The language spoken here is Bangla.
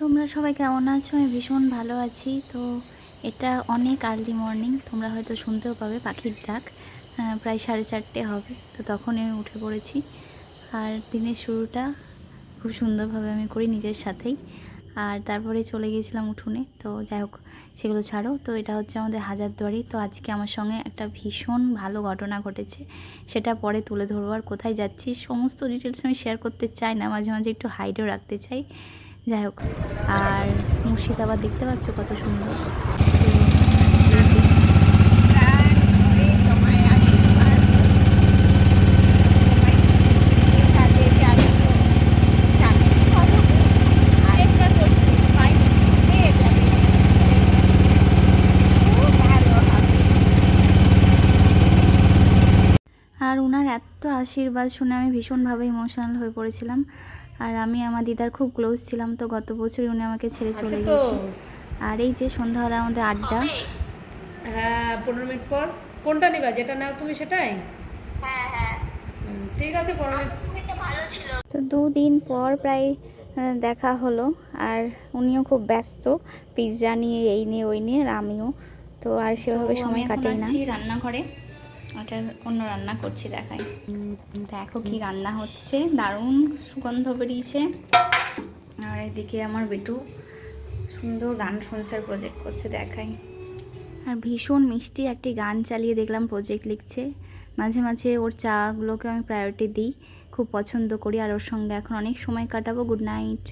তোমরা সবাই কেমন আছো? আমি ভীষণ ভালো আছি। তো এটা অনেক আর্লি মর্নিং, তোমরা হয়তো শুনতেও পাবে পাখির ডাক। প্রায় 4:30 হবে, তো তখনই আমি উঠে পড়েছি। আর দিনের শুরুটা খুব সুন্দরভাবে আমি করি নিজের সাথেই। আর তারপরে চলে গিয়েছিলাম উঠোনে। তো যাই হোক, সেগুলো ছাড়ো। তো এটা হচ্ছে আমাদের হাজারদুয়ারি। তো আজকে আমার সঙ্গে একটা ভীষণ ভালো ঘটনা ঘটেছে, সেটা পরে তুলে ধরবো। আর কোথায় যাচ্ছি সমস্ত ডিটেলস আমি শেয়ার করতে চাই না, মাঝে মাঝে একটু হাইডও রাখতে চাই। যাই হোক, আর মুর্শিদাবাদ দেখতে পাচ্ছ কত সুন্দর। আর ওনার এত আশীর্বাদ শুনে আমি ভীষণভাবে ইমোশনাল হয়ে পড়েছিলাম। আর আমি আমার দিদার খুব ক্লোজ ছিলাম, তো গত বছরই উনি আমাকে ছেড়ে চলে গিয়েছে। আর এই যে সন্ধ্যাবেলা আমাদের আড্ডা। হ্যাঁ, 15 মিনিট পর কোনটা নিবা? যেটা নাও তুমি সেটাই। হ্যাঁ হ্যাঁ, ঠিক আছে, 15 মিনিট। এটা ভালো ছিল। তো 2 দিন পর প্রায় দেখা হলো। আর উনিও খুব ব্যস্ত, পিৎজা নিয়ে এই নিয়ে ওই নিয়ে, আর আমিও। তো আর সেভাবে সময় কাটেই না। রান্নাঘরে একটা অন্য রান্না করছি, দেখাই। দেখো কি রান্না হচ্ছে, দারুণ সুগন্ধ বেরিয়েছে। আর এদিকে আমার বেটু সুন্দর গান শুনছে আর প্রজেক্ট করছে, দেখাই। আর ভীষণ মিষ্টি একটি গান চালিয়ে দেখলাম প্রজেক্ট লিখছে। মাঝে মাঝে ওর চাগুলোকে আমি প্রায়োরিটি দিই, খুব পছন্দ করি। আর ওর সঙ্গে এখন অনেক সময় কাটাবো। Good night.